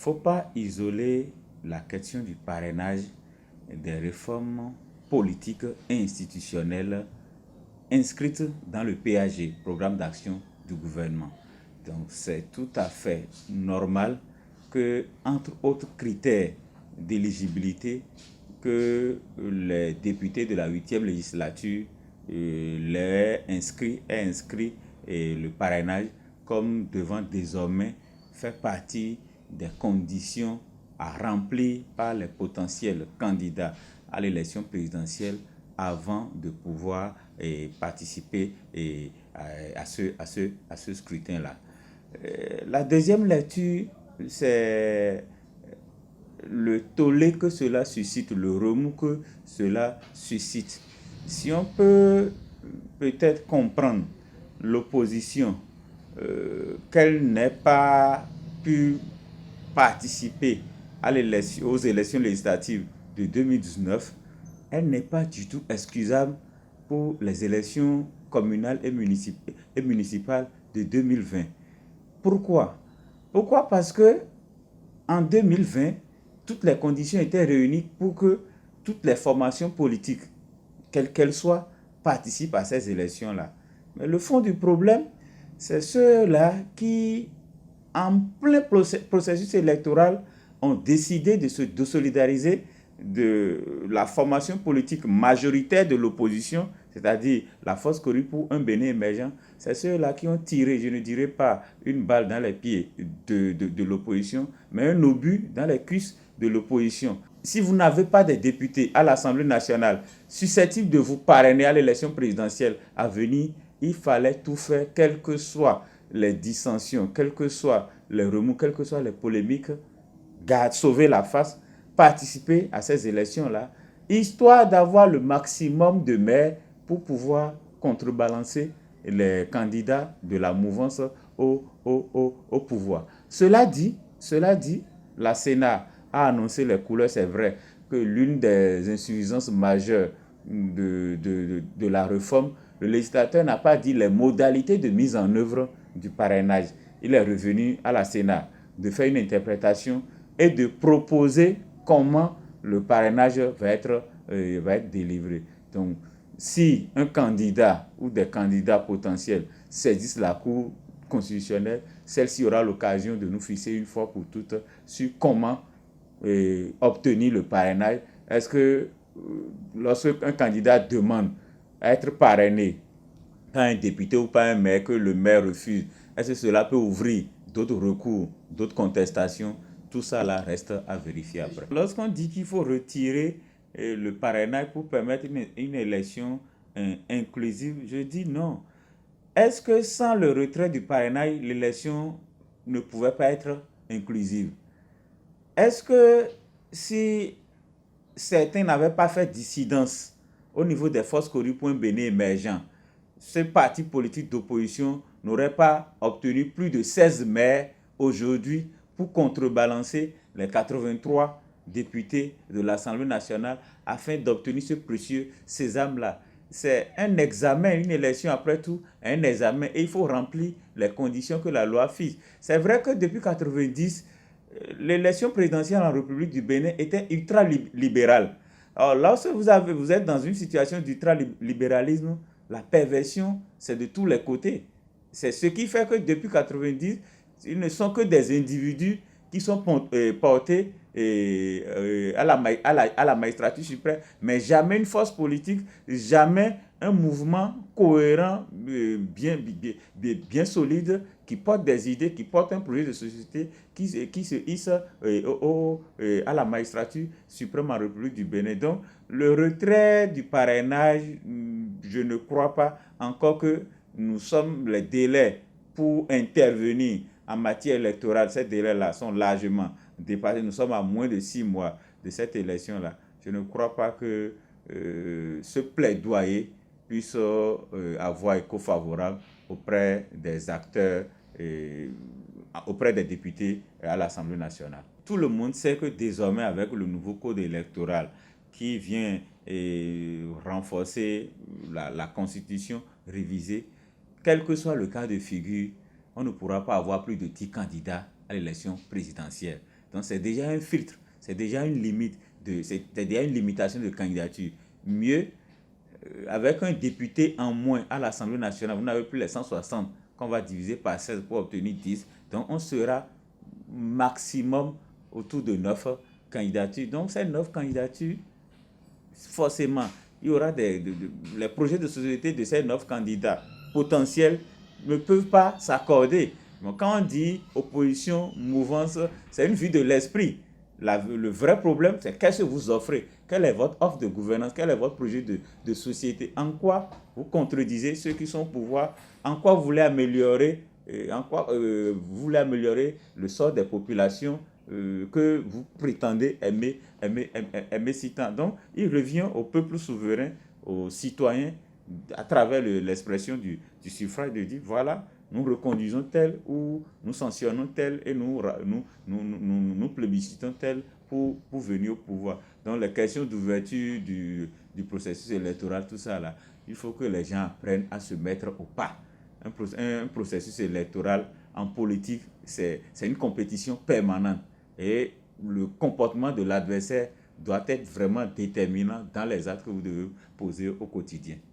faut pas isoler la question du parrainage des réformes politiques et institutionnelles inscrites dans le PAG, Programme d'action du gouvernement. Donc c'est tout à fait normal que, entre autres critères d'éligibilité, que les députés de la 8e législature aient inscrit le parrainage comme devant désormais faire partie des conditions à remplir par les potentiels candidats à l'élection présidentielle avant de pouvoir participer à ce scrutin-là. La deuxième lecture, c'est le tollé que cela suscite, le remous que cela suscite. Si on peut peut-être comprendre l'opposition, qu'elle n'ait pas pu participer aux élections législatives de 2019, elle n'est pas du tout excusable pour les élections communales et municipales de 2020. Pourquoi? Parce que en 2020, toutes les conditions étaient réunies pour que toutes les formations politiques, quelles qu'elles soient, participent à ces élections-là. Mais le fond du problème, c'est ceux-là qui, en plein processus électoral, ont décidé de se désolidariser de la formation politique majoritaire de l'opposition, c'est-à-dire la force corrupte pour un Bénin émergent. C'est ceux-là qui ont tiré, je ne dirais pas une balle dans les pieds de l'opposition, mais un obus dans les cuisses de l'opposition. Si vous n'avez pas des députés à l'Assemblée nationale susceptibles de vous parrainer à l'élection présidentielle à venir, il fallait tout faire, quelles que soient les dissensions, quels que soient les remous, quelles que soient les polémiques, sauver la face, participer à ces élections-là, histoire d'avoir le maximum de maires pour pouvoir contrebalancer les candidats de la mouvance au pouvoir. Cela dit, la Sénat a annoncé les couleurs, c'est vrai, que l'une des insuffisances majeures de la réforme, le législateur n'a pas dit les modalités de mise en œuvre du parrainage. Il est revenu à la Sénat de faire une interprétation et de proposer comment le parrainage va être délivré. Donc, si un candidat ou des candidats potentiels saisissent la Cour constitutionnelle, celle-ci aura l'occasion de nous fixer une fois pour toutes sur comment obtenir le parrainage. Est-ce que lorsqu'un candidat demande à être parrainé par un député ou par un maire, que le maire refuse, est-ce que cela peut ouvrir d'autres recours, d'autres contestations? Tout ça là reste à vérifier après. Lorsqu'on dit qu'il faut retirer le parrainage pour permettre une élection inclusive, je dis non. Est-ce que sans le retrait du parrainage, l'élection ne pouvait pas être inclusive? Est-ce que si certains n'avaient pas fait dissidence au niveau des forces corruptes pour un Bénin émergent, ce parti politique d'opposition n'aurait pas obtenu plus de 16 maires aujourd'hui pour contrebalancer les 83 députés de l'Assemblée nationale afin d'obtenir ce précieux sésame-là. C'est un examen, une élection après tout, un examen, et il faut remplir les conditions que la loi fixe. C'est vrai que depuis 1990, l'élection présidentielle en République du Bénin était ultra-libérale. Alors, lorsque vous êtes dans une situation d'ultra-libéralisme, la perversion, c'est de tous les côtés. C'est ce qui fait que depuis 1990, ils ne sont que des individus qui sont portés à la magistrature suprême, mais jamais une force politique, jamais un mouvement cohérent, bien solide, qui porte des idées, qui porte un projet de société, qui se hisse à la magistrature suprême en République du Bénin. Donc, le retrait du parrainage, je ne crois pas, encore que nous sommes les délais pour intervenir en matière électorale, ces délais-là sont largement dépassés. Nous sommes à moins de 6 mois de cette élection-là. Je ne crois pas que ce plaidoyer puisse avoir écho favorable auprès des acteurs, auprès des députés à l'Assemblée nationale. Tout le monde sait que désormais, avec le nouveau code électoral qui vient renforcer la Constitution révisée, quel que soit le cas de figure, on ne pourra pas avoir plus de 10 candidats à l'élection présidentielle. Donc c'est déjà un filtre, c'est déjà une limite, c'est déjà une limitation de candidature. Mieux, avec un député en moins à l'Assemblée nationale, vous n'avez plus les 160 qu'on va diviser par 16 pour obtenir 10. Donc on sera maximum autour de 9 candidatures. Donc ces 9 candidatures, forcément, il y aura les projets de société de ces 9 candidats potentiels ne peuvent pas s'accorder. Donc, quand on dit opposition, mouvance, c'est une vue de l'esprit. Le vrai problème, c'est qu'est-ce que vous offrez? Quelle est votre offre de gouvernance? Quel est votre projet de société? En quoi vous contredisez ceux qui sont au pouvoir? En quoi vous voulez améliorer, vous voulez améliorer le sort des populations que vous prétendez aimer si tant? Donc, il revient au peuple souverain, aux citoyens, à travers l'expression du suffrage, de dire voilà, nous reconduisons tel ou nous sanctionnons tel et nous plébiscitons tel pour venir au pouvoir. Donc les questions d'ouverture du processus électoral, tout ça là, il faut que les gens apprennent à se mettre au pas. Un processus électoral en politique, c'est une compétition permanente. Et le comportement de l'adversaire doit être vraiment déterminant dans les actes que vous devez poser au quotidien.